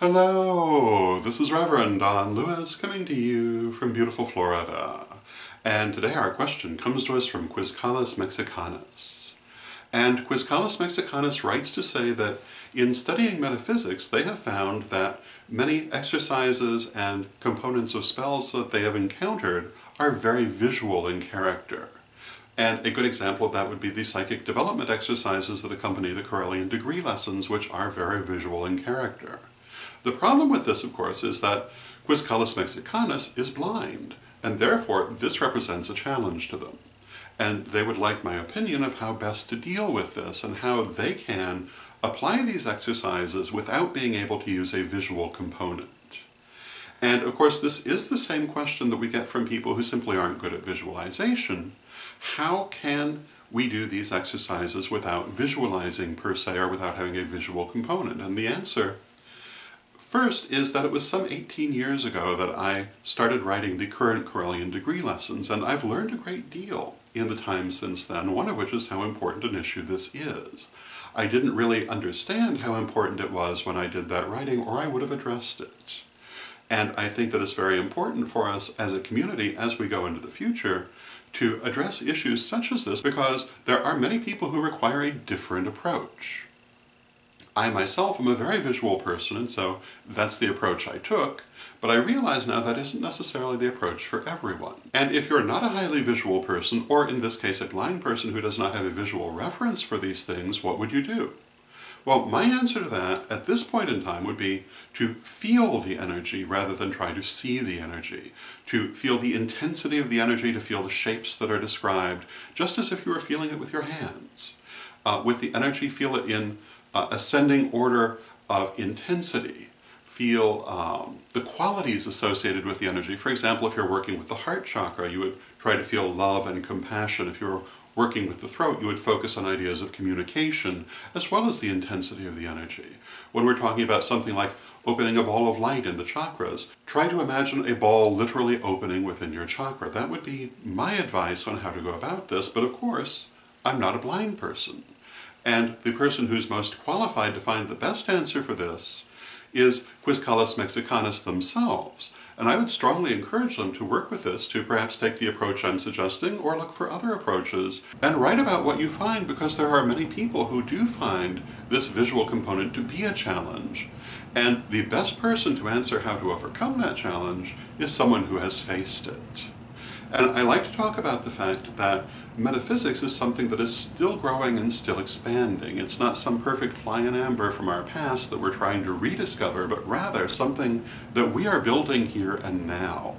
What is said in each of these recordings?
Hello, this is Reverend Don Lewis coming to you from beautiful Florida. And today our question comes to us from Quizcalis Mexicanus. And Quizcalis Mexicanus writes to say that in studying metaphysics they have found that many exercises and components of spells that they have encountered are very visual in character. And a good example of that would be the psychic development exercises that accompany the Correllian degree lessons, which are very visual in character. The problem with this, of course, is that Quizcalis Mexicanus is blind, and therefore this represents a challenge to them. And they would like my opinion of how best to deal with this and how they can apply these exercises without being able to use a visual component. And of course this is the same question that we get from people who simply aren't good at visualization. How can we do these exercises without visualizing per se, or without having a visual component? And the answer first is that it was some 18 years ago that I started writing the current Correllian degree lessons, and I've learned a great deal in the time since then, one of which is how important an issue this is. I didn't really understand how important it was when I did that writing, or I would have addressed it. And I think that it's very important for us as a community, as we go into the future, to address issues such as this, because there are many people who require a different approach. I myself am a very visual person, and so that's the approach I took, but I realize now that isn't necessarily the approach for everyone. And if you're not a highly visual person, or in this case a blind person who does not have a visual reference for these things, what would you do? Well, my answer to that at this point in time would be to feel the energy rather than try to see the energy. To feel the intensity of the energy, to feel the shapes that are described, just as if you were feeling it with your hands. With the energy, feel it in ascending order of intensity. Feel the qualities associated with the energy. For example, if you're working with the heart chakra, you would try to feel love and compassion. If you're working with the throat, you would focus on ideas of communication, as well as the intensity of the energy. When we're talking about something like opening a ball of light in the chakras, try to imagine a ball literally opening within your chakra. That would be my advice on how to go about this, but of course, I'm not a blind person. And the person who's most qualified to find the best answer for this is Quizcalis Mexicanus themselves. And I would strongly encourage them to work with this, to perhaps take the approach I'm suggesting, or look for other approaches, and write about what you find, because there are many people who do find this visual component to be a challenge. And the best person to answer how to overcome that challenge is someone who has faced it. And I like to talk about the fact that metaphysics is something that is still growing and still expanding. It's not some perfect fly in amber from our past that we're trying to rediscover, but rather something that we are building here and now.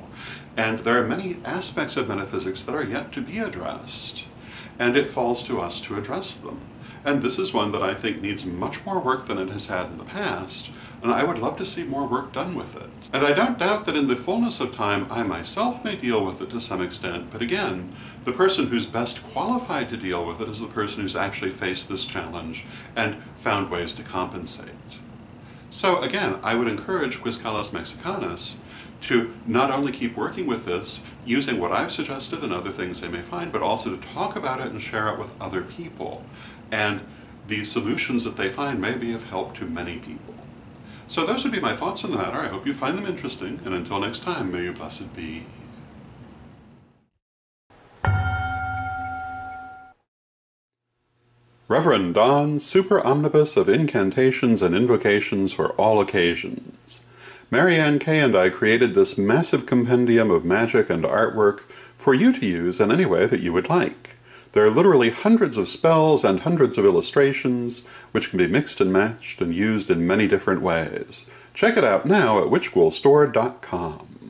And there are many aspects of metaphysics that are yet to be addressed, and it falls to us to address them. And this is one that I think needs much more work than it has had in the past, and I would love to see more work done with it. And I don't doubt that in the fullness of time I myself may deal with it to some extent, but again, the person who's best qualified to deal with it is the person who's actually faced this challenge and found ways to compensate. So again, I would encourage Quizcalis Mexicanus to not only keep working with this, using what I've suggested and other things they may find, but also to talk about it and share it with other people. And the solutions that they find may be of help to many people. So those would be my thoughts on the matter. I hope you find them interesting, and until next time, may you blessed be. Reverend Don, super omnibus of incantations and invocations for all occasions. Marianne Kay and I created this massive compendium of magic and artwork for you to use in any way that you would like. There are literally hundreds of spells and hundreds of illustrations, which can be mixed and matched and used in many different ways. Check it out now at witchghoulstore.com.